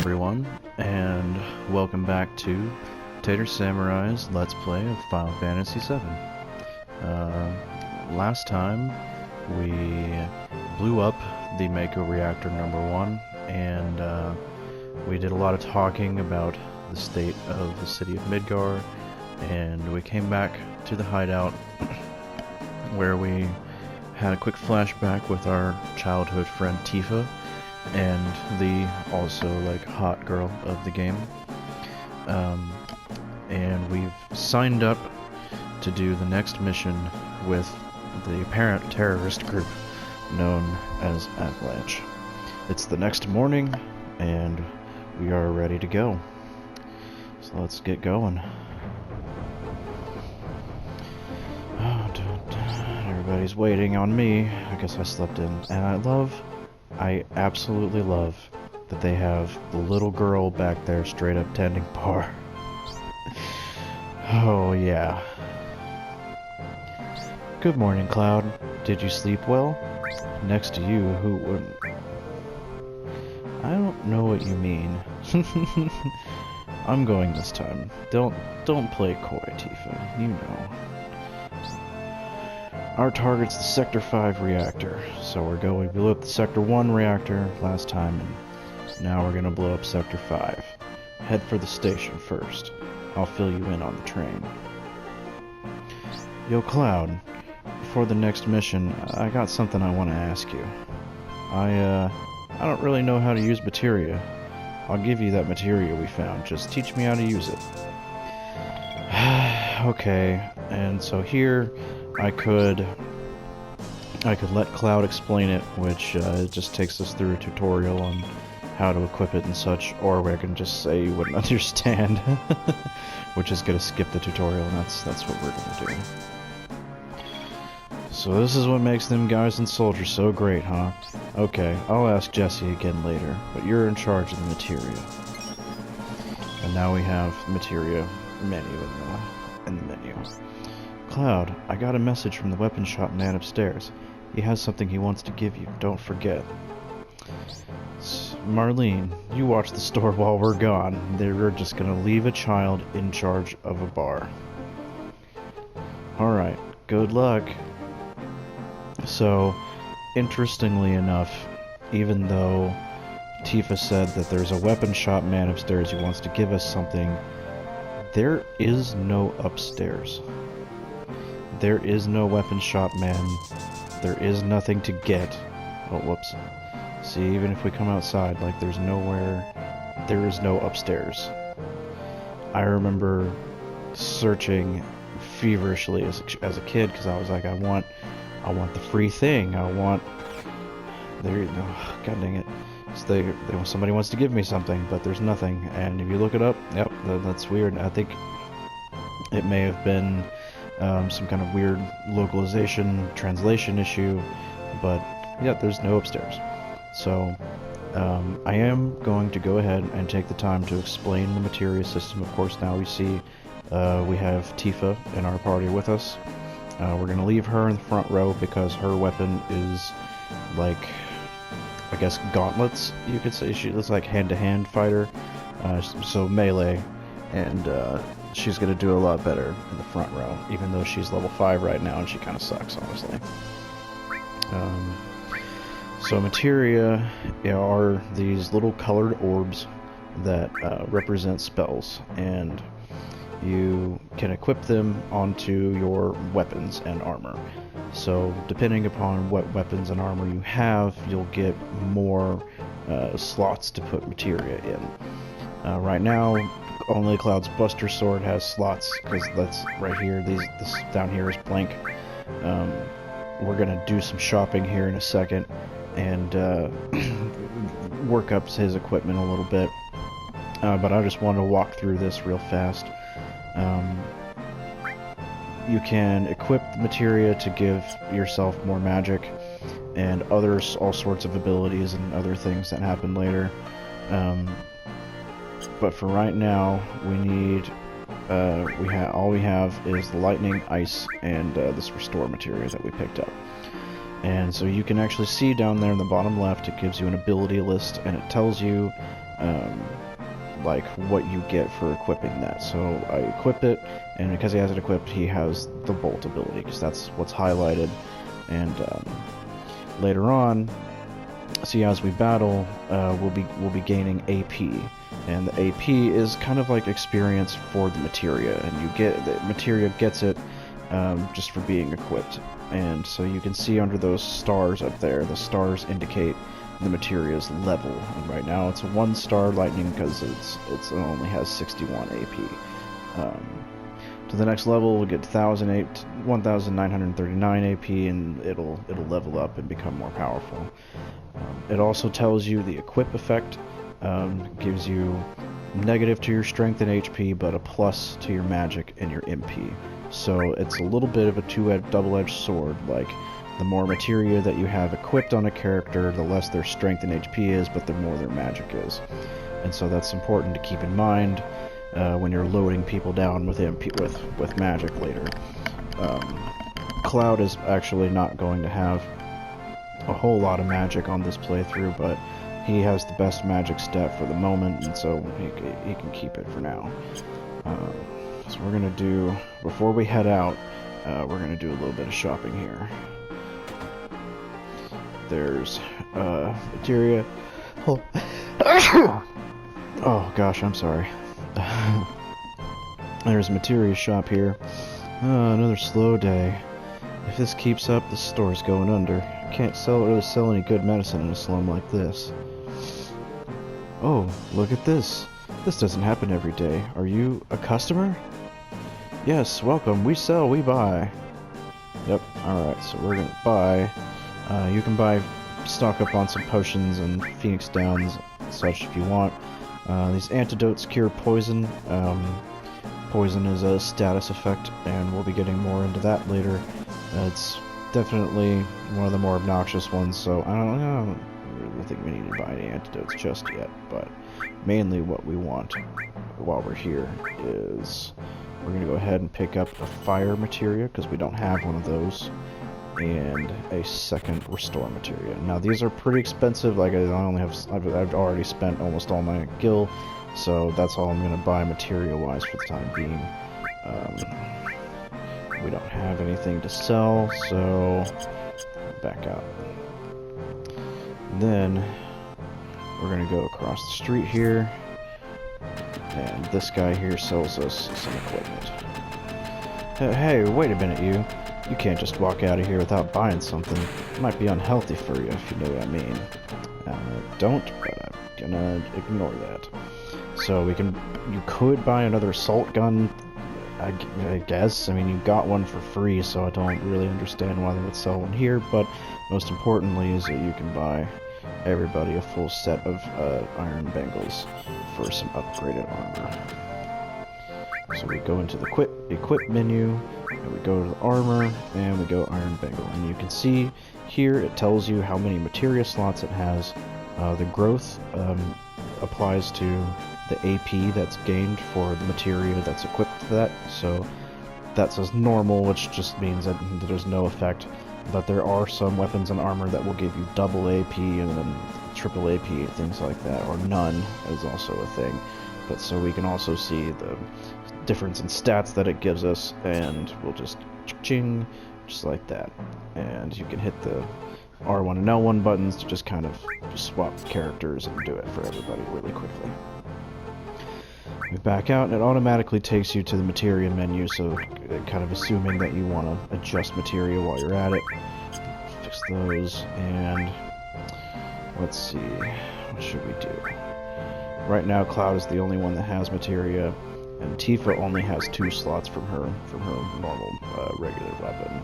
everyone, and welcome back to Tater Samurai's Let's Play of Final Fantasy VII. Last time, we blew up the Mako Reactor #1, and we did a lot of talking about the state of the city of Midgar, and we came back to the hideout, where we had a quick flashback with our childhood friend Tifa, and the also hot girl of the game, and we've signed up to do the next mission with the apparent terrorist group known as Avalanche. It's the next morning and we are ready to go, so let's get going. Everybody's waiting on me. I guess I slept in, and I absolutely love that they have the little girl back there straight up tending bar. Oh yeah. Good morning, Cloud. Did you sleep well? Next to you, who wouldn't? I don't know what you mean. I'm going this time. Don't play coy, Tifa. You know. Our target's the Sector 5 reactor, so we blew up the Sector 1 reactor last time, and now we're gonna blow up Sector 5. Head for the station first. I'll fill you in on the train. Yo, Cloud, before the next mission, I got something I want to ask you. I don't really know how to use materia. I'll give you that materia we found, just teach me how to use it. Okay, and so here, I could let Cloud explain it, which it just takes us through a tutorial on how to equip it and such, or I can just say you wouldn't understand, which is gonna skip the tutorial, and that's what we're gonna do. So this is what makes them guys and soldiers so great, huh? Okay, I'll ask Jesse again later, but you're in charge of the materia. And now we have materia menu in the menu. Cloud, I got a message from the weapon shop man upstairs. He has something he wants to give you. Don't forget. Marlene, you watch the store while we're gone. They're just gonna leave a child in charge of a bar. Alright, good luck. So, interestingly enough, even though Tifa said that there's a weapon shop man upstairs who wants to give us something, there is no upstairs. There is no weapon shop man. There is nothing to get. Oh, whoops. See, even if we come outside, there's nowhere. There is no upstairs. I remember searching feverishly as a kid, because I was like, I want the free thing. I want. God dang it. So somebody wants to give me something, but there's nothing. And if you look it up, yep, that's weird. I think it may have been some kind of weird localization, translation issue, but yeah, there's no upstairs. So, I am going to go ahead and take the time to explain the materia system. Of course, now we see we have Tifa in our party with us. We're going to leave her in the front row because her weapon is I guess gauntlets, you could say. She looks like hand-to-hand fighter, so melee, and she's going to do a lot better in the front row, even though she's level 5 right now and she kind of sucks, honestly. So materia are these little colored orbs that represent spells, and you can equip them onto your weapons and armor. So depending upon what weapons and armor you have, you'll get more slots to put materia in. Right now, only Cloud's Buster Sword has slots, because that's right here. This down here is blank. We're gonna do some shopping here in a second and work up his equipment a little bit. But I just wanted to walk through this real fast. You can equip the materia to give yourself more magic and all sorts of abilities and other things that happen later. But for right now, we need all we have is the lightning, ice, and this restore materia that we picked up. And so you can actually see down there in the bottom left, it gives you an ability list, and it tells you like what you get for equipping that. So I equip it, and because he has it equipped, he has the bolt ability, because that's what's highlighted. And later on, see, as we battle, we'll be gaining AP, and the AP is kind of like experience for the materia, and you get the materia gets it just for being equipped. And so you can see under those stars up there, the stars indicate the materia's level, and right now it's a 1-star lightning because it only has 61 AP. To the next level, we'll get 1,939 AP, and it'll level up and become more powerful. It also tells you the equip effect, gives you negative to your strength and HP, but a plus to your magic and your MP. So it's a little bit of a double-edged sword. Like, the more materia that you have equipped on a character, the less their strength and HP is, but the more their magic is. And so that's important to keep in mind when you're loading people down with with magic later. Cloud is actually not going to have a whole lot of magic on this playthrough, but he has the best magic stat for the moment, and so he can keep it for now. So we're gonna do, before we head out, we're gonna do a little bit of shopping here. There's materia. Oh. Oh gosh, I'm sorry. There's a materia shop here. Another slow day. If this keeps up, the store's going under. Can't really sell any good medicine in a slum like this. Oh, look at this. This doesn't happen every day. Are you a customer? Yes, welcome. We sell, we buy. Yep, alright, so we're gonna buy. You can stock up on some potions and Phoenix Downs and such if you want. These antidotes cure poison. Poison is a status effect, and we'll be getting more into that later. It's definitely one of the more obnoxious ones, so I don't really think we need to buy any antidotes just yet, but mainly what we want while we're here is we're going to go ahead and pick up a fire materia, because we don't have one of those, and a second restore materia. Now these are pretty expensive. Like I've already spent almost all my gil, so that's all I'm going to buy materia wise for the time being. We don't have anything to sell, so back out. And then we're going to go across the street here, and this guy here sells us some equipment. Hey, wait a minute, you can't just walk out of here without buying something. It might be unhealthy for you, if you know what I mean. Don't, but I'm gonna ignore that. So you could buy another assault gun, I guess. I mean, you got one for free, so I don't really understand why they would sell one here, but most importantly is that you can buy everybody a full set of iron bangles for some upgraded armor. So we go into the equip menu, and we go to the armor, and we go iron bangle. And you can see here it tells you how many materia slots it has. The growth applies to the AP that's gained for the materia that's equipped to that. So that says normal, which just means that there's no effect. But there are some weapons and armor that will give you double AP and then triple AP and things like that, or none is also a thing. But so we can also see the difference in stats that it gives us, and we'll just ching, just like that. And you can hit the R1 and L1 buttons to just kind of swap characters and do it for everybody really quickly. We back out, and it automatically takes you to the materia menu, so kind of assuming that you want to adjust materia while you're at it. Fix those, and let's see, what should we do? Right now, Cloud is the only one that has materia, and Tifa only has 2 slots from her normal regular weapon.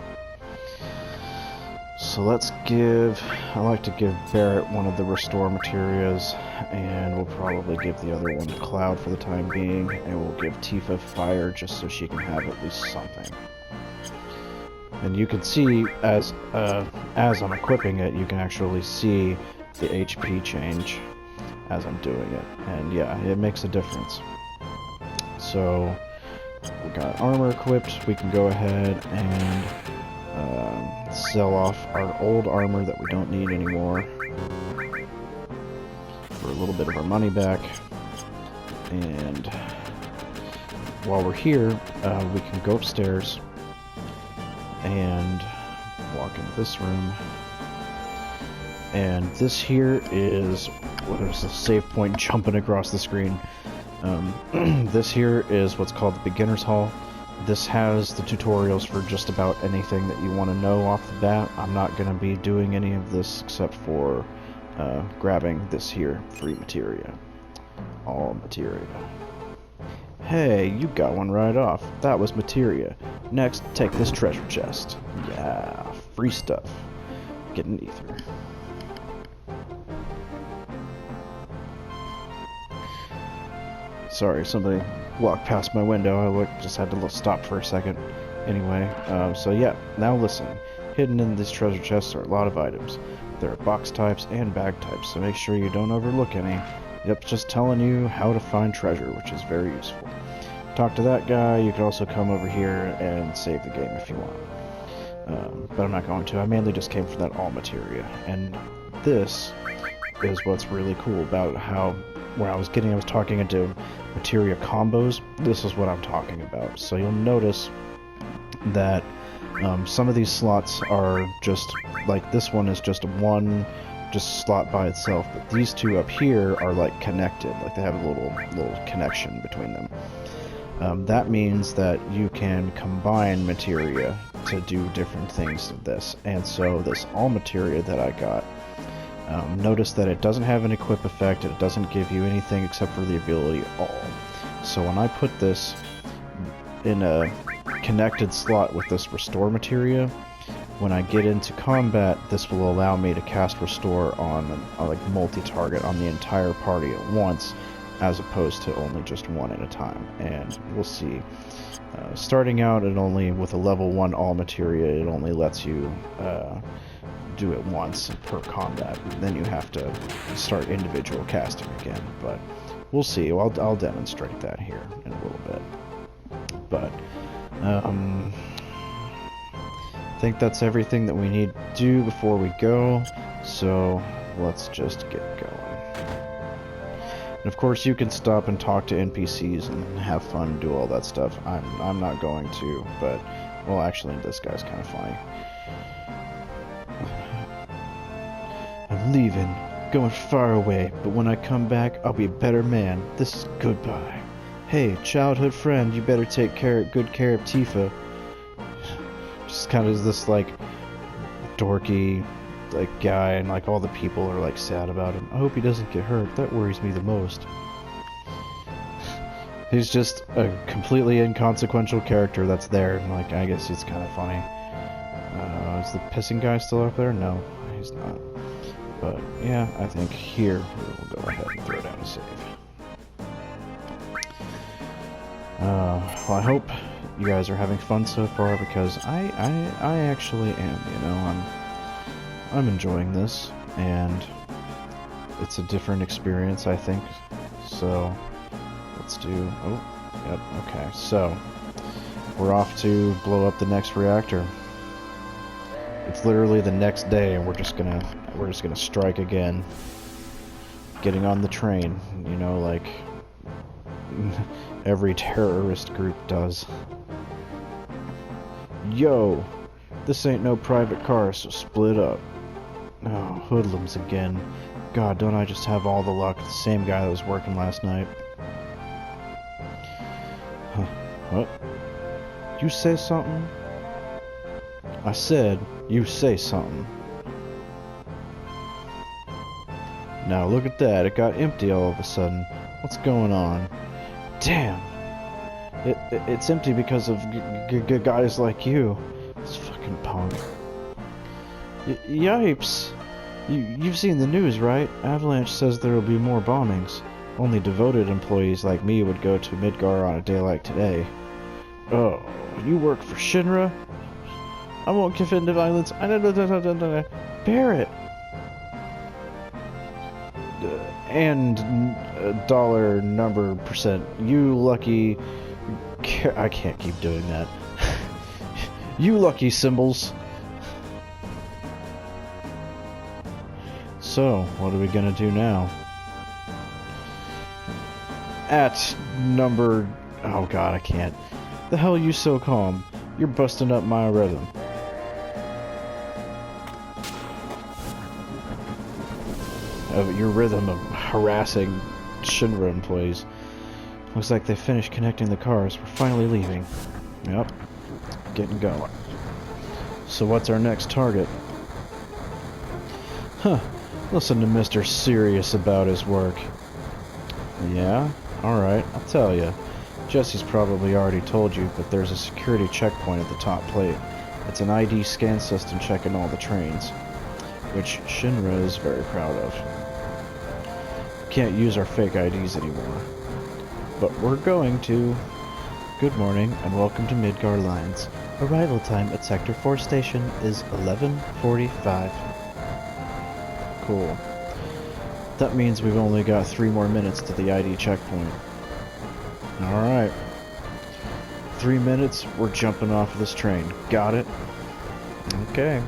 So I like to give Barrett one of the restore materias, and we'll probably give the other one to Cloud for the time being, and we'll give Tifa fire just so she can have at least something. And you can see as I'm equipping it, you can actually see the HP change as I'm doing it, and yeah, it makes a difference. So we got armor equipped. We can go ahead and sell off our old armor that we don't need anymore. for a little bit of our money back. And while we're here, we can go upstairs and walk into this room. And this here is, there's a save point jumping across the screen. This here is what's called the Beginner's Hall. This has the tutorials for just about anything that you want to know off the bat. I'm not going to be doing any of this except for grabbing this here free materia. All materia. Hey, you got one right off. That was materia. Next, take this treasure chest. Yeah, free stuff. Get an ether. Sorry, somebody walked past my window. I just had to stop for a second. Anyway, so yeah, now listen. Hidden in these treasure chests are a lot of items. There are box types and bag types, so make sure you don't overlook any. Yep, just telling you how to find treasure, which is very useful. Talk to that guy. You can also come over here and save the game if you want. But I'm not going to. I mainly just came for that all materia. And this is what's really cool about how, where I was talking into materia combos. This is what I'm talking about. So you'll notice that some of these slots are just, like this one is just one slot by itself, but these two up here are like connected, like they have a little connection between them. That means that you can combine materia to do different things with this. And so this all materia that I got, notice that it doesn't have an equip effect, it doesn't give you anything except for the ability all. So when I put this in a connected slot with this restore materia, when I get into combat, this will allow me to cast restore on like multi-target on the entire party at once, as opposed to only just one at a time. And we'll see. Starting out, with a level 1 all materia, it only lets you do it once per combat. Then you have to start individual casting again. But we'll see. I'll demonstrate that here in a little bit. But I think that's everything that we need to do before we go. So let's just get going. And of course, you can stop and talk to NPCs and have fun and do all that stuff. I'm not going to, but well, actually, this guy's kind of funny. I'm leaving, going far away, but when I come back, I'll be a better man. This is goodbye. Hey, childhood friend, you better take good care of Tifa. Just kind of this like dorky like guy, and like all the people are like sad about him. I hope he doesn't get hurt. That worries me the most. He's just a completely inconsequential character that's there, and like I guess it's kind of funny. Is the pissing guy still up there? No, he's not. But yeah, I think here we'll go ahead and throw down a save. Well, I hope you guys are having fun so far, because I actually am. You know, I'm enjoying this, and it's a different experience, I think. So let's do. Oh, yep. Okay. So we're off to blow up the next reactor. It's literally the next day, and we're just gonna strike again. Getting on the train, you know, like every terrorist group does. Yo, this ain't no private car, so split up. Oh, hoodlums again. God, don't I just have all the luck? The same guy that was working last night. Huh. What? You say something? I said, you say something. Now look at that, it got empty all of a sudden. What's going on? Damn! It's empty because of guys like you. This fucking punk. Yipes! You've seen the news, right? Avalanche says there will be more bombings. Only devoted employees like me would go to Midgar on a day like today. Oh, you work for Shinra? I won't give in to violence. Bear it! And dollar number percent. You lucky... I can't keep doing that. You lucky symbols. So, what are we gonna do now? at number... Oh god, I can't. The hell you so calm? You're busting up my rhythm. Your rhythm of harassing Shinra employees. Looks like they finished connecting the cars. We're finally leaving. Yep. Getting going. So what's our next target? Huh. Listen to Mr. Serious about his work. Yeah? Alright, I'll tell you. Jesse's probably already told you, but there's a security checkpoint at the top plate. It's an ID scan system checking all the trains, which Shinra is very proud of. Can't use our fake IDs anymore. But we're going to. Good morning and welcome to Midgar Lines. Arrival time at Sector 4 station is 11:45. Cool. That means we've only got 3 more minutes to the ID checkpoint. Alright. 3 minutes, we're jumping off of this train. Got it? Okay.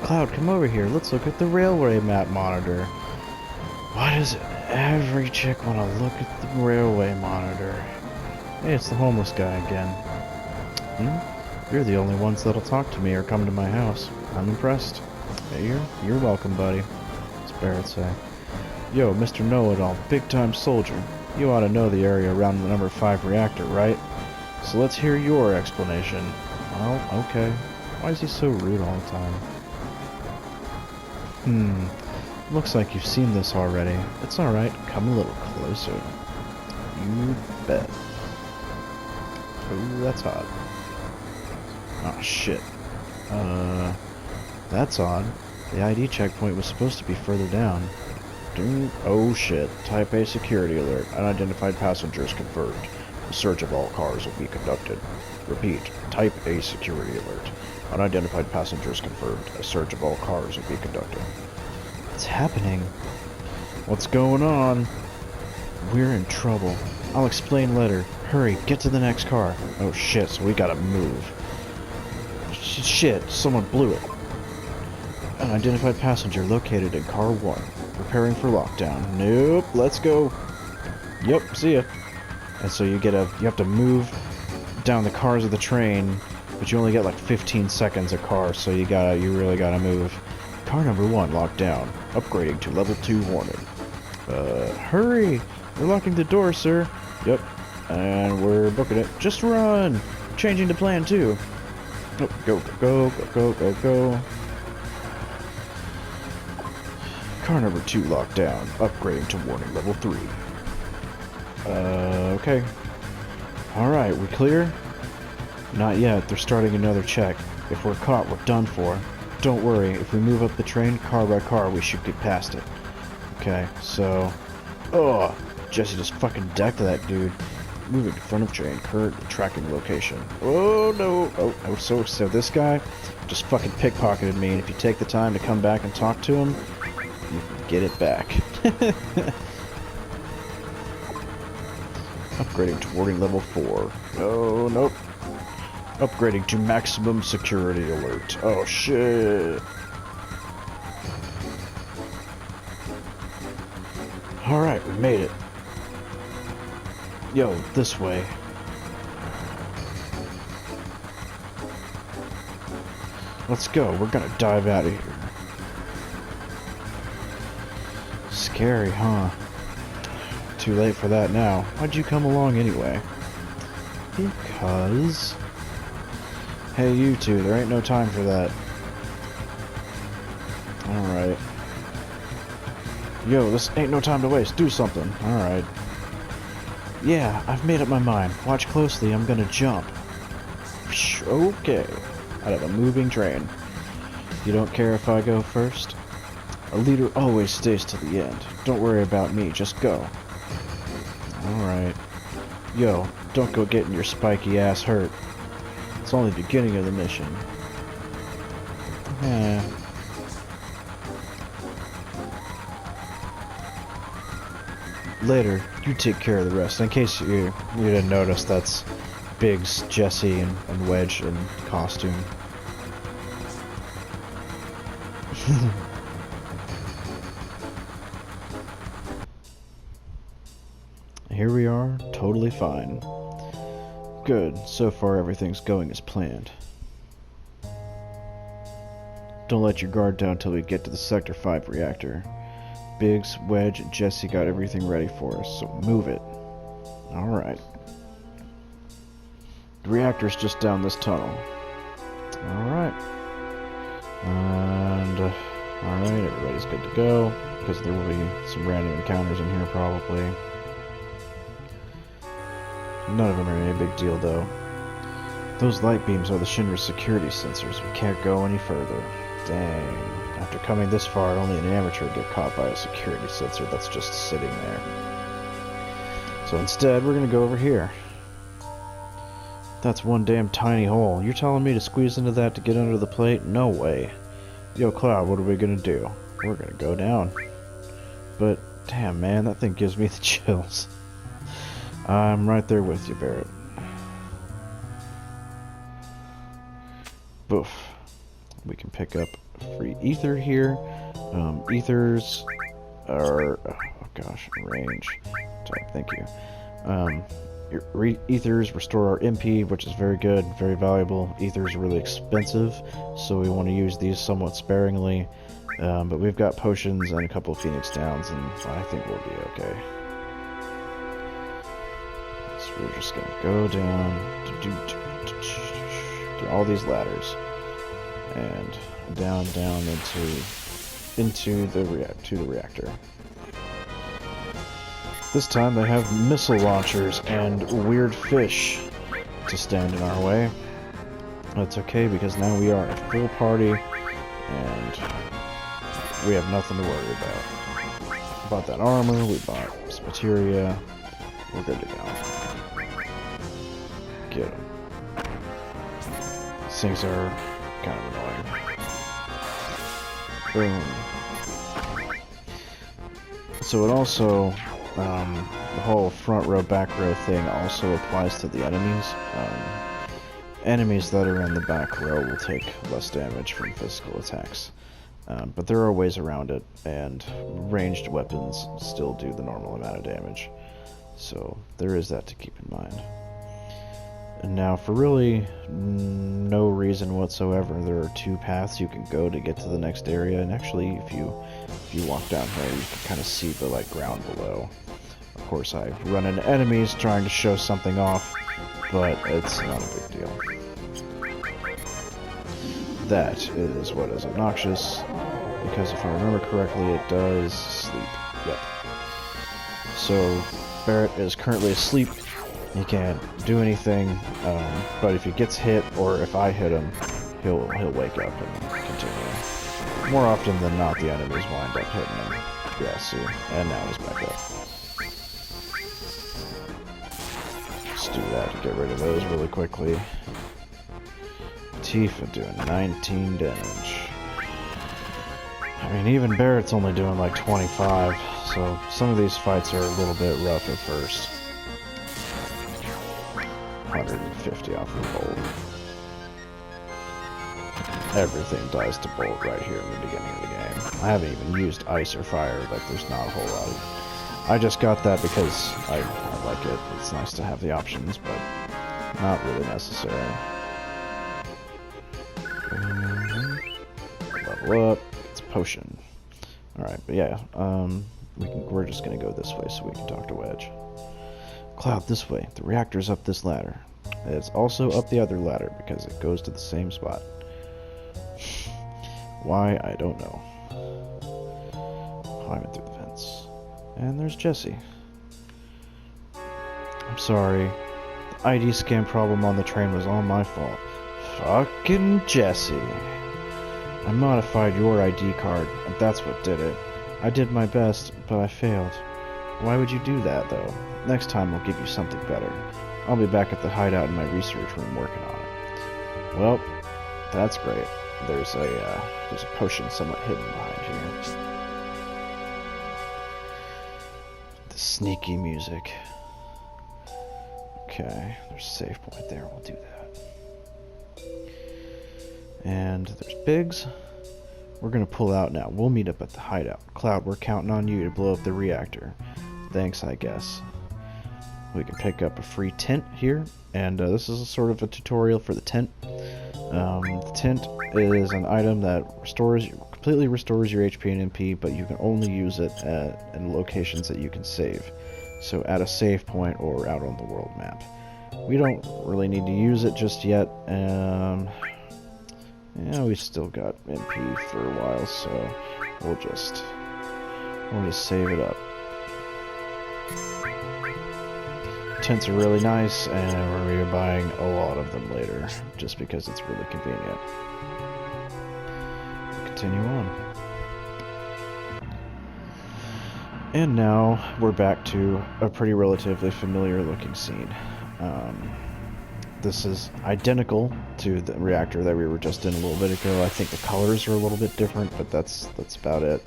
Cloud, come over here. Let's look at the railway map monitor. Why does every chick want to look at the railway monitor? Hey, it's the homeless guy again. You're the only ones that'll talk to me or come to my house. I'm impressed. Hey, you're welcome, buddy. What's Barrett say? Yo, Mr. Know-It-All, big-time soldier. You ought to know the area around the number 5 reactor, right? So let's hear your explanation. Well, okay. Why is he so rude all the time? Looks like you've seen this already. It's alright. Come a little closer. You bet. Ooh, that's hot. Oh, shit. That's odd. The ID checkpoint was supposed to be further down. Oh shit. Type A security alert. Unidentified passengers confirmed. A search of all cars will be conducted. Repeat. Type A security alert. Unidentified passengers confirmed. A search of all cars will be conducted. What's happening? What's going on? We're in trouble. I'll explain later. Hurry, get to the next car. Oh shit, so we gotta move. Shit, someone blew it. Unidentified passenger located in car 1. Preparing for lockdown. Nope, let's go. Yep, see ya. And so you have to move down the cars of the train, but you only get like 15 seconds a car, so you really gotta move. Car number 1 locked down. Upgrading to level 2 warning. Hurry! They're locking the door, sir. Yep. And we're booking it. Just run! Changing to plan 2. Oh, go. Car number 2 locked down. Upgrading to warning level 3. Okay. Alright, we clear? Not yet. They're starting another check. If we're caught, we're done for. Don't worry. If we move up the train, car by car, we should get past it. Okay, so... Oh! Jesse just fucking decked that dude. Moving to front of train. Current tracking location. Oh, no! Oh, so this guy just fucking pickpocketed me, and if you take the time to come back and talk to him, you can get it back. Upgrading to warning level 4. Oh, nope. Upgrading to maximum security alert. Oh, shit. Alright, we made it. Yo, this way. Let's go. We're gonna dive out of here. Scary, huh? Too late for that now. Why'd you come along anyway? Because... Hey, you two, there ain't no time for that. Alright. Yo, this ain't no time to waste. Do something. Alright. Yeah, I've made up my mind. Watch closely, I'm gonna jump. Okay. Out of a moving train. You don't care if I go first? A leader always stays to the end. Don't worry about me, just go. Alright. Yo, don't go getting your spiky ass hurt. It's only the beginning of the mission. Later, you take care of the rest. In case you didn't notice, that's Biggs, Jesse, and Wedge in costume. here we are, totally fine. Good, so far everything's going as planned. Don't let your guard down till we get to the Sector 5 reactor. Biggs, Wedge, and Jesse got everything ready for us, so move it. Alright. The reactor's just down this tunnel. Alright. And, alright, everybody's good to go, because there will be some random encounters in here probably. None of them are any big deal though. Those light beams are the Shinra's security sensors. We can't go any further. Dang. After coming this far, only an amateur would get caught by a security sensor that's just sitting there. So instead, we're gonna go over here. That's one damn tiny hole. You're telling me to squeeze into that to get under the plate? No way. Yo, Cloud, what are we gonna do? We're gonna go down. But, damn man, that thing gives me the chills. I'm right there with you, Barrett. Boof. We can pick up free ether here. Ethers are... oh gosh, range type, thank you. Ethers restore our MP, which is very good, very valuable. Ethers are really expensive, so we want to use these somewhat sparingly. But we've got potions and a couple of Phoenix Downs, and I think we'll be okay. So we're just gonna go down through all these ladders and down into the reactor. This time they have missile launchers and weird fish to stand in our way. That's okay because now we are a full party and we have nothing to worry about. We bought that armor, we bought some materia, we're good to go. Get them. These things are kind of annoying. Boom. So it also, the whole front row, back row thing also applies to the enemies. Enemies that are in the back row will take less damage from physical attacks. But there are ways around it, and ranged weapons still do the normal amount of damage. So there is that to keep in mind. And now, for really no reason whatsoever, there are two paths you can go to get to the next area. And actually, if you walk down here, you can kind of see the ground below. Of course, I run into enemies trying to show something off, but it's not a big deal. That is what is obnoxious, because if I remember correctly, it does sleep. Yep. So Barrett is currently asleep. He can't do anything, but if he gets hit, or if I hit him, he'll wake up and continue. More often than not, the enemies wind up hitting him. Yeah, see, and now he's back up. Let's do that to get rid of those really quickly. Tifa doing 19 damage. I mean, even Barrett's only doing like 25, so some of these fights are a little bit rough at first. 150 off the bolt. Everything dies to bolt right here in the beginning of the game. I haven't even used ice or fire, like there's not a whole lot of... I just got that because I like it. It's nice to have the options, but not really necessary. Level up. It's a potion. Alright, but yeah, we're just gonna go this way so we can talk to Wedge. Cloud, this way. The reactor's up this ladder. It's also up the other ladder because it goes to the same spot. Why, I don't know. Climbing through the vents. And there's Jesse. I'm sorry. The ID scan problem on the train was all my fault. Fucking Jesse. I modified your ID card, and that's what did it. I did my best, but I failed. Why would you do that, though? Next time I'll give you something better. I'll be back at the hideout in my research room working on it. Well, that's great. There's a potion somewhat hidden behind here. The sneaky music. Okay, there's a save point there. We'll do that. And there's Biggs. We're gonna pull out now. We'll meet up at the hideout. Cloud, we're counting on you to blow up the reactor. Thanks, I guess. we can pick up a free tent here, and this is a sort of a tutorial for the tent. The tent is an item that completely restores your HP and MP, but you can only use it in locations that you can save. So at a save point or out on the world map. We don't really need to use it just yet. Yeah, we've still got MP for a while, so we'll just save it up. Tents are really nice, and we're going to be buying a lot of them later, just because it's really convenient. Continue on. And now we're back to a pretty relatively familiar looking scene. This is identical to the reactor that we were just in a little bit ago. I think the colors are a little bit different, but that's about it.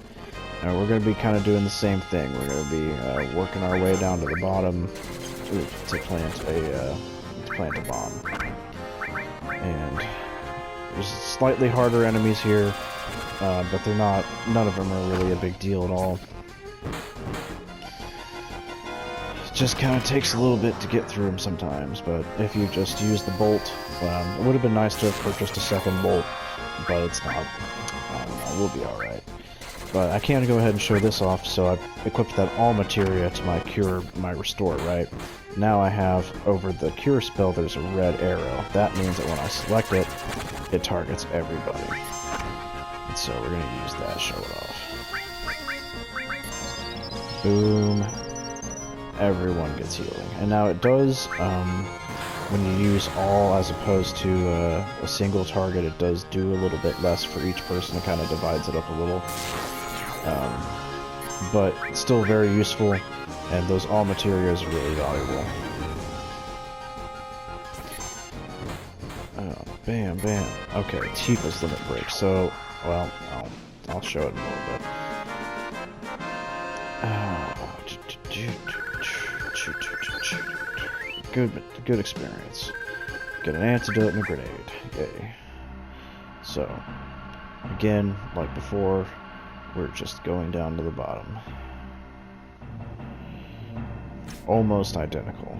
And we're going to be kind of doing the same thing. We're going to be working our way down to the bottom to plant a bomb. And there's slightly harder enemies here, but they're not. None of them are really a big deal at all. Just kind of takes a little bit to get through them sometimes, but if you just use the bolt, it would have been nice to have purchased a second bolt, but it's not. I don't know, we'll be alright. But I can go ahead and show this off, so I equipped that all materia to my restore, right? Now I have, over the cure spell, there's a red arrow. That means that when I select it, it targets everybody. And so we're going to use that, show it off. Boom. Everyone gets healing. And now it does, when you use all as opposed to a single target, it does do a little bit less for each person. It kind of divides it up a little. But it's still very useful, and those all materials are really valuable. Bam, bam. Okay, Tifa's limit break. So, well, I'll show it in a little bit. Good experience. Get an antidote and a grenade. Yay. So, again, like before, we're just going down to the bottom. Almost identical.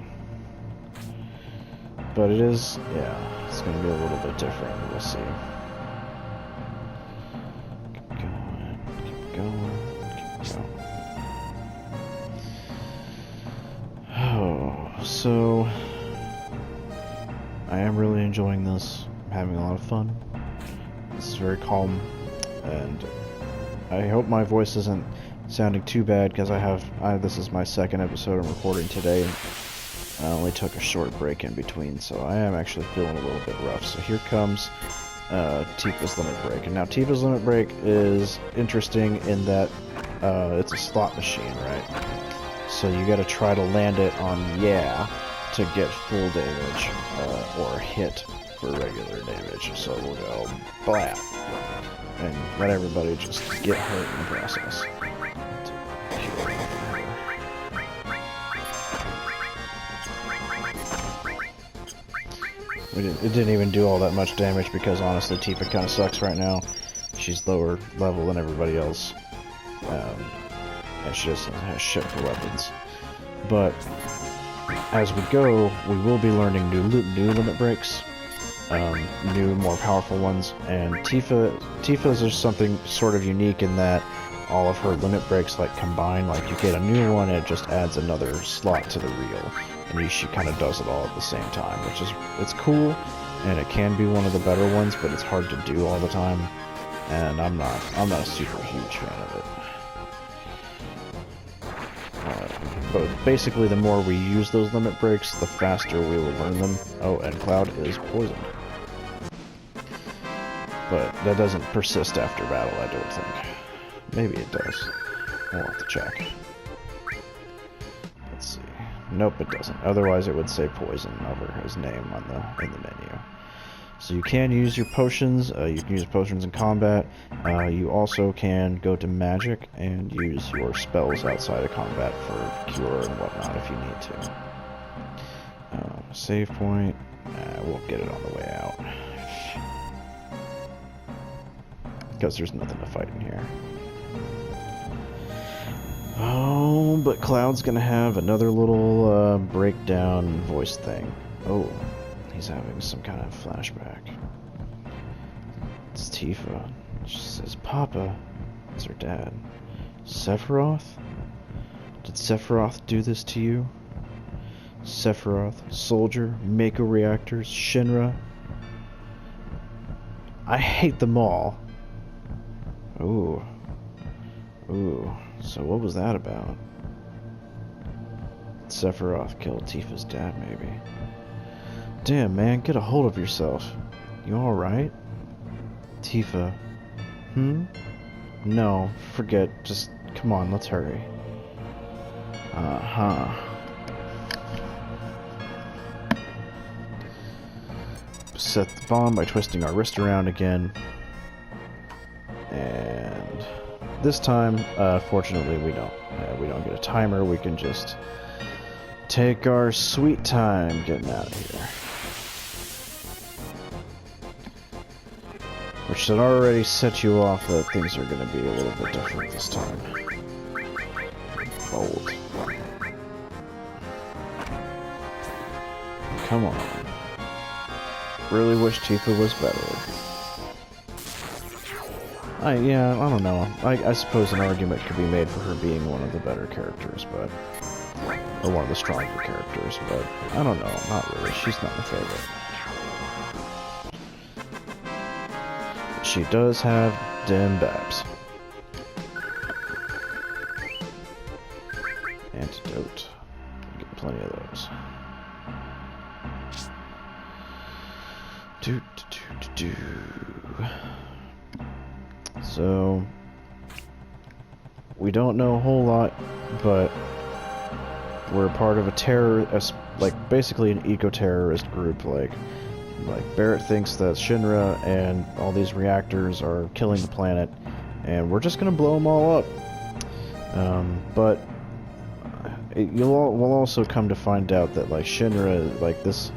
But it is, yeah, it's going to be a little bit different. We'll see. Keep going, keep going, keep going. Oh, so I am really enjoying this. I'm having a lot of fun. This is very calm, and I hope my voice isn't sounding too bad, because this is my second episode I'm recording today, and I only took a short break in between, so I am actually feeling a little bit rough. So here comes Tifa's limit break. And now Tifa's limit break is interesting in that it's a slot machine, right? So you gotta try to land it on to get full damage, or hit for regular damage. So we'll go blah, and let everybody just get hurt in the process. It didn't even do all that much damage, because honestly Tifa kind of sucks right now. She's lower level than everybody else, and she just has shit for weapons. But as we go, we will be learning new limit breaks, new, more powerful ones. And Tifa's is something sort of unique in that all of her limit breaks like combine. Like you get a new one, and it just adds another slot to the reel, and she kind of does it all at the same time, which is, it's cool, and it can be one of the better ones, but it's hard to do all the time, and I'm not a super huge fan of it. But basically, the more we use those limit breaks, the faster we will learn them. Oh, and Cloud is poisoned. But that doesn't persist after battle, I don't think. Maybe it does. We'll have to check. Let's see. Nope, it doesn't. Otherwise, it would say poison over his name in the menu. So you can use your potions. You can use potions in combat. You also can go to magic and use your spells outside of combat for cure and whatnot if you need to. Save point. We'll get it on the way out, because there's nothing to fight in here. Oh, but Cloud's gonna have another little breakdown voice thing. Oh, he's having some kind of flashback. It's Tifa. She says, Papa. It's her dad. Sephiroth? Did Sephiroth do this to you? Sephiroth, Soldier, Mako Reactors, Shinra. I hate them all. Ooh. Ooh. So what was that about? Sephiroth killed Tifa's dad, maybe. Damn, man, get a hold of yourself. You alright? Tifa. No, forget. Just, come on, let's hurry. Uh-huh. Set the bomb by twisting our wrist around again. And this time, fortunately, we don't get a timer. We can just take our sweet time getting out of here. Which should already set you off that things are going to be a little bit different this time. Bold. Come on. Really wish Tifa was better. I don't know. I suppose an argument could be made for her being one of the better characters, but... or one of the stronger characters, but I don't know. Not really. She's not my favorite. She does have dim babs. Antidote. Get plenty of those. So we don't know a whole lot, but we're part of a terrorist, like basically an eco-terrorist group. Like Barrett thinks that Shinra and all these reactors are killing the planet, and we're just gonna blow them all up. But we'll also come to find out that like Shinra, like this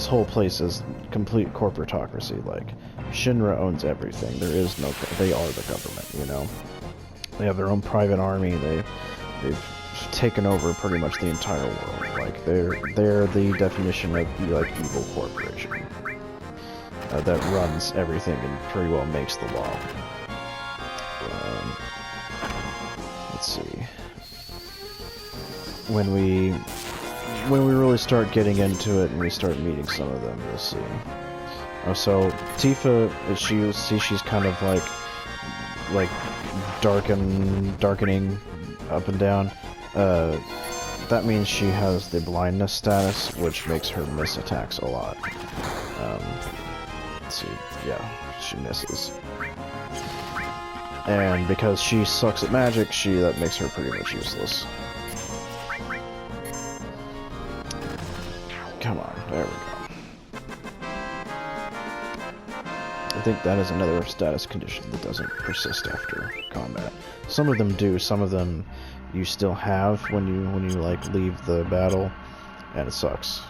whole place is complete corporatocracy. Like Shinra owns everything. There is no, they are the government. You know, they have their own private army. They've taken over pretty much the entire world. Like they're the definition of like evil corporation that runs everything and pretty well makes the law. Let's see. When we really start getting into it and we start meeting some of them, you'll see. Oh, so Tifa, she's kind of like darkening up and down. That means she has the blindness status, which makes her miss attacks a lot. Let's see, yeah, she misses. And because she sucks at magic, that makes her pretty much useless. Come on, there we go. I think that is another status condition that doesn't persist after combat. Some of them do, some of them you still have when you like leave the battle, and it sucks.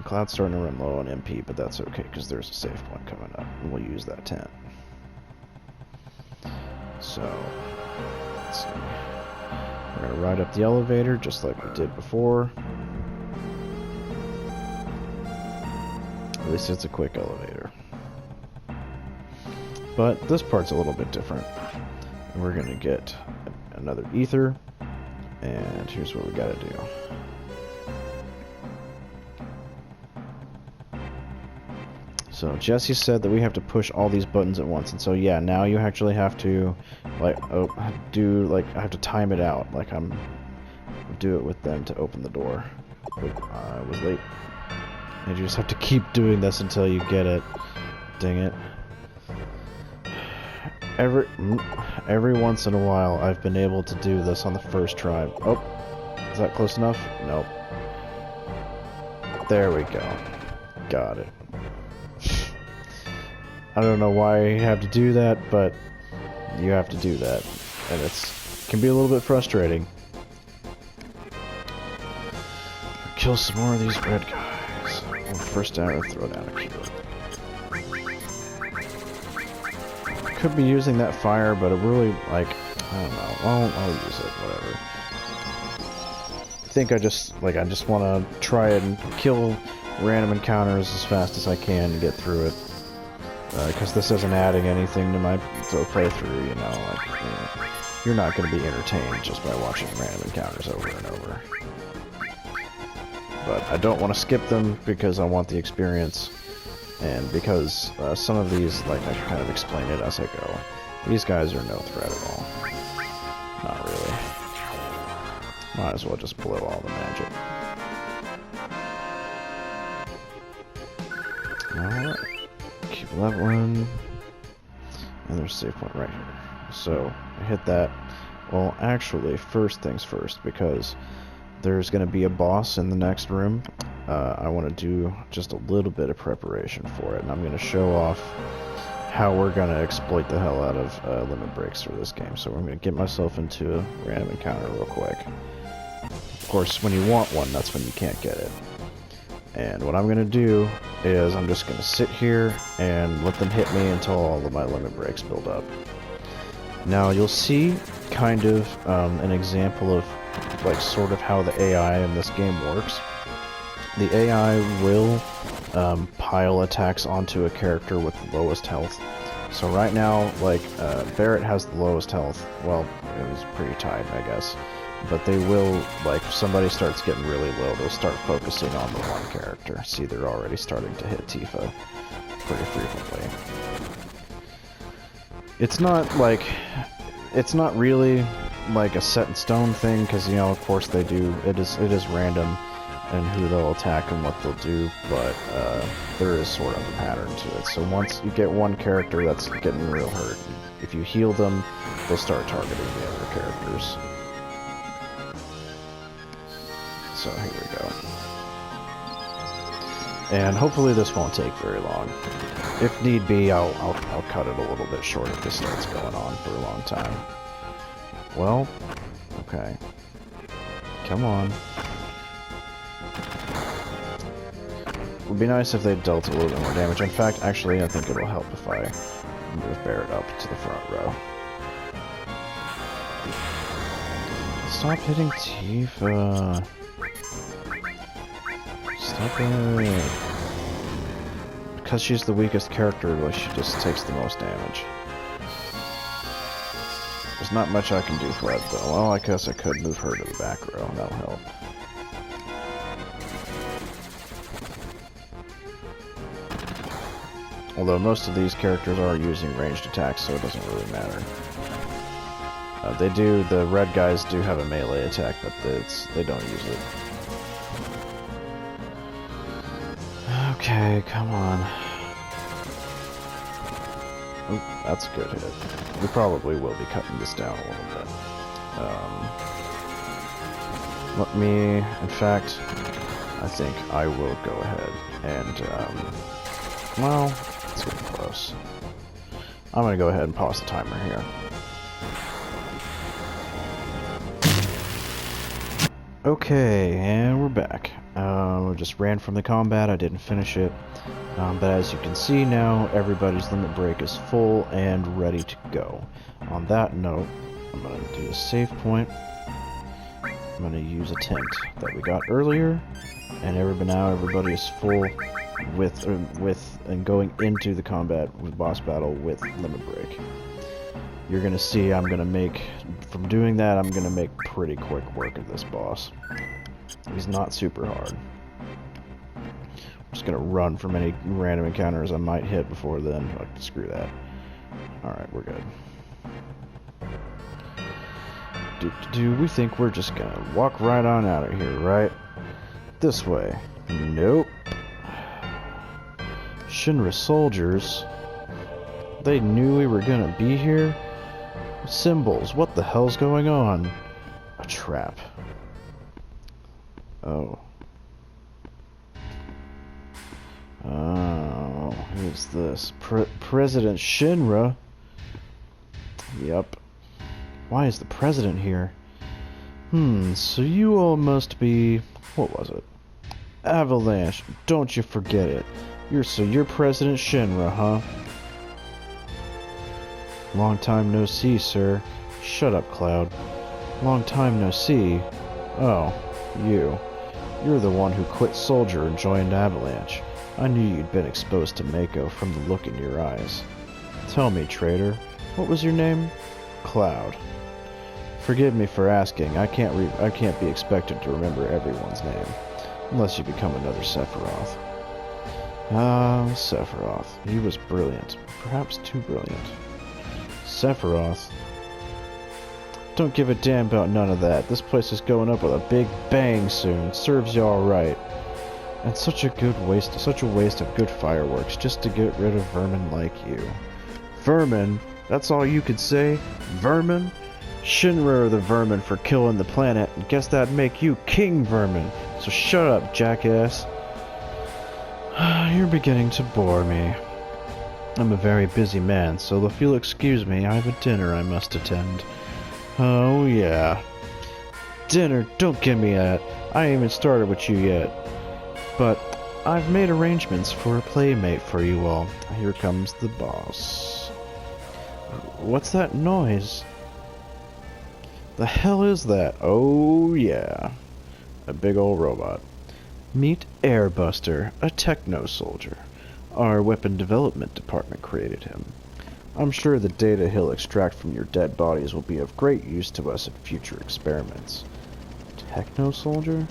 Cloud's starting to run low on MP, but that's okay because there's a save point coming up, and we'll use that tent. So, let's see. We're gonna ride up the elevator just like we did before. At least it's a quick elevator. But this part's a little bit different. We're gonna get another ether, and here's what we gotta do. So Jesse said that we have to push all these buttons at once, and so yeah, now you actually have to I have to time it out. Like do it with them to open the door. I was late. And you just have to keep doing this until you get it. Dang it. Every once in a while, I've been able to do this on the first try. Oh, is that close enough? Nope. There we go. Got it. I don't know why you have to do that, but you have to do that. And it can be a little bit frustrating. Kill some more of these red guys. First down or throw down a cube. Could be using that fire, but it really, like, I don't know. I'll use it, whatever. I think I just want to try and kill random encounters as fast as I can and get through it. Because this isn't adding anything to my playthrough, you know, like, you know, you're not going to be entertained just by watching random encounters over and over. But I don't want to skip them because I want the experience, and because some of these, like, I kind of explain it as I go. These guys are no threat at all. Not really. Might as well just blow all the magic. Alright. Keep that one. And there's a save point right here. So, I hit that. Well, actually, first things first, because there's going to be a boss in the next room. I want to do just a little bit of preparation for it, and I'm going to show off how we're going to exploit the hell out of limit breaks for this game. So I'm going to get myself into a random encounter real quick. Of course, when you want one, that's when you can't get it. And what I'm going to do is I'm just going to sit here and let them hit me until all of my limit breaks build up. Now you'll see kind of an example of like sort of how the AI in this game works. The AI will pile attacks onto a character with the lowest health. So right now, like, Barrett has the lowest health. Well, it was pretty tight, I guess. But they will, like, if somebody starts getting really low, they'll start focusing on the one character. See, they're already starting to hit Tifa pretty frequently. It's not, like, it's not really, like, a set-in-stone thing, because, you know, of course they do, it is random, and who they'll attack and what they'll do, but there is sort of a pattern to it. So once you get one character that's getting real hurt, if you heal them, they'll start targeting the other characters. So here we go. And hopefully this won't take very long. If need be, I'll cut it a little bit short if this starts going on for a long time. Well, okay. Come on. It would be nice if they dealt a little bit more damage. In fact, actually, I think it'll help if I move Barrett up to the front row. Stop hitting Tifa. Stop it. Because she's the weakest character, like, she just takes the most damage. There's not much I can do for that, though. Well, I guess I could move her to the back row. That'll help. Although most of these characters are using ranged attacks, so it doesn't really matter. The red guys do have a melee attack, but they don't use it. Okay, come on. Oop, that's a good hit. We probably will be cutting this down a little bit. Let me, in fact, I think I will go ahead and, well, it's getting close. I'm gonna go ahead and pause the timer here. Okay, and we're back. We just ran from the combat, I didn't finish it. But as you can see now, everybody's limit break is full and ready to go. On that note, I'm going to do a save point. I'm going to use a tent that we got earlier, and now everybody is full with and going into the combat with boss battle with limit break. You're going to see I'm going to make, from doing that, I'm going to make pretty quick work of this boss. He's not super hard. I'm just going to run from any random encounters I might hit before then. Screw that. Alright, we're good. We think we're just going to walk right on out of here, right? This way. Nope. Shinra soldiers. They knew we were going to be here? Symbols, what the hell's going on? A trap. Oh. Oh, who's this? President Shinra? Yep. Why is the president here? So you all must be... what was it? Avalanche, don't you forget it. You're President Shinra, huh? Long time no see, sir. Shut up, Cloud. Long time no see. Oh, you. You're the one who quit Soldier and joined Avalanche. I knew you'd been exposed to Mako from the look in your eyes. Tell me, traitor, what was your name? Cloud. Forgive me for asking. I can't be expected to remember everyone's name, unless you become another Sephiroth. Ah, Sephiroth. He was brilliant. Perhaps too brilliant. Sephiroth. Don't give a damn about none of that. This place is going up with a big bang soon. Serves y'all right. And such a waste of good fireworks just to get rid of vermin like you. Vermin? That's all you could say? Vermin? Shinra are the vermin for killing the planet, and guess that'd make you King Vermin. So shut up, jackass. You're beginning to bore me. I'm a very busy man, so if you'll excuse me, I have a dinner I must attend. Oh, yeah. Dinner, don't give me that. I ain't even started with you yet. But I've made arrangements for a playmate for you all. Here comes the boss. What's that noise? The hell is that? Oh, yeah. A big old robot. Meet Airbuster, a techno-soldier. Our weapon development department created him. I'm sure the data he'll extract from your dead bodies will be of great use to us in future experiments. Techno-soldier?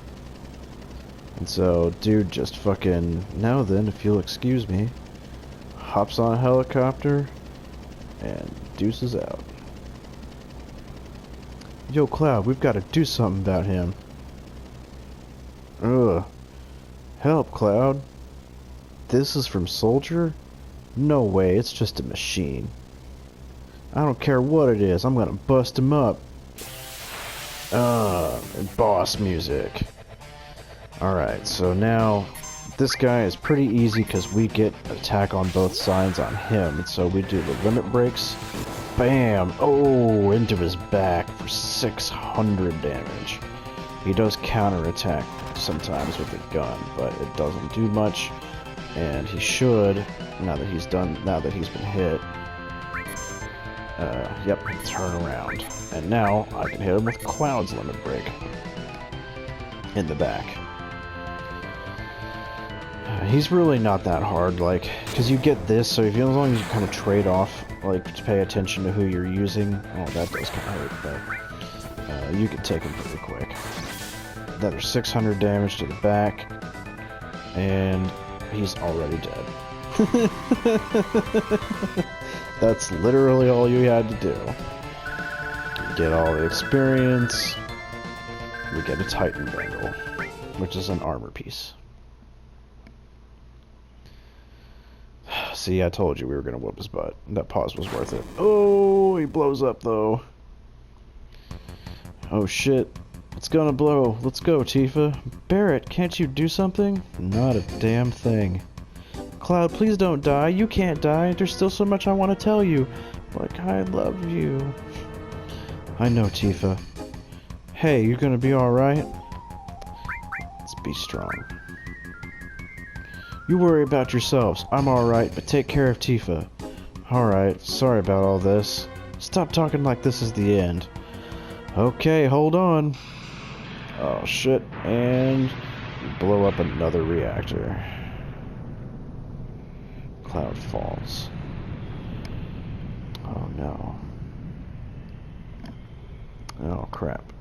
And so, dude just fucking, now then, if you'll excuse me, hops on a helicopter and deuces out. Yo, Cloud, we've got to do something about him. Ugh. Help, Cloud. This is from Soldier? No way, it's just a machine. I don't care what it is, I'm gonna bust him up. Boss music. Alright, so now this guy is pretty easy because we get attack on both sides on him. And so we do the limit breaks. Bam! Oh, into his back for 600 damage. He does counterattack sometimes with a gun, but it doesn't do much. And he should, now that he's been hit, turn around. And now I can hit him with Cloud's limit break in the back. He's really not that hard, like, because you get this, so as long as you kind of trade off, like, to pay attention to who you're using. Oh, that does kind of hurt, but you can take him pretty quick. Another 600 damage to the back, and he's already dead. That's literally all you had to do. Get all the experience. We get a Titan Bangle, which is an armor piece. See, I told you we were gonna whoop his butt. That pause was worth it. Oh, he blows up though. Oh shit. It's gonna blow. Let's go, Tifa. Barrett, can't you do something? Not a damn thing. Cloud, please don't die. You can't die. There's still so much I want to tell you. Like, I love you. I know, Tifa. Hey, you gonna be alright? Let's be strong. You worry about yourselves. I'm alright, but take care of Tifa. Alright, sorry about all this. Stop talking like this is the end. Okay, hold on. Oh shit, and blow up another reactor. Cloud falls. Oh no. Oh crap.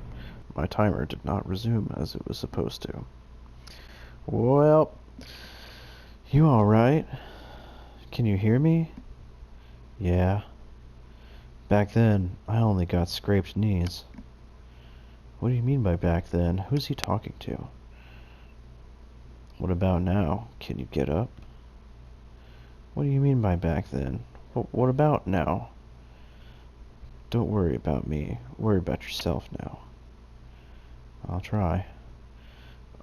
My timer did not resume as it was supposed to. Well, you alright? Can you hear me? Yeah. Back then, I only got scraped knees. What do you mean by back then? Who's he talking to? What about now? Can you get up? What do you mean by back then? What about now? Don't worry about me. Worry about yourself now. I'll try.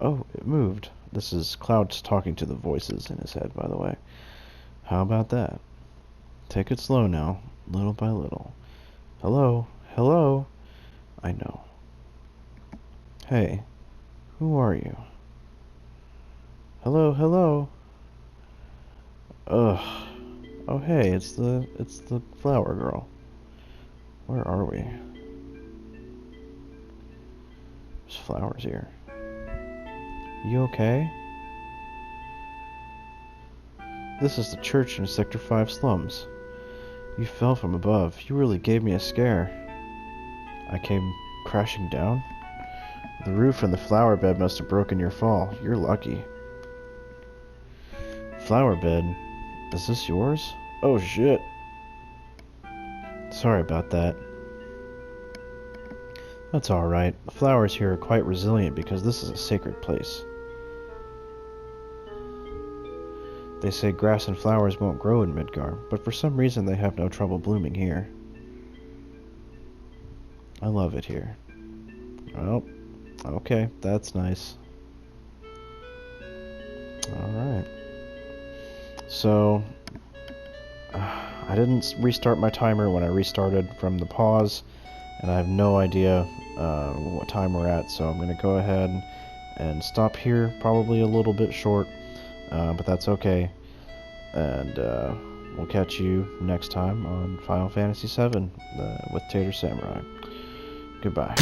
Oh, it moved. This is Cloud talking to the voices in his head, by the way. How about that? Take it slow now, little by little. Hello? Hello? I know. Hey, who are you? Hello, hello? Ugh. Oh hey, it's the flower girl. Where are we? flowers here. You okay? This is the church in Sector 5 slums. You fell from above. You really gave me a scare. I came crashing down? The roof and the flower bed must have broken your fall. You're lucky. Flower bed? Is this yours? Oh shit. Sorry about that. That's alright. The flowers here are quite resilient because this is a sacred place. They say grass and flowers won't grow in Midgar, but for some reason they have no trouble blooming here. I love it here. Well, okay, that's nice. Alright. So, I didn't restart my timer when I restarted from the pause, and I have no idea what time we're at, so I'm going to go ahead and stop here, probably a little bit short, but that's okay. And we'll catch you next time on Final Fantasy VII with Tater Samurai. Goodbye.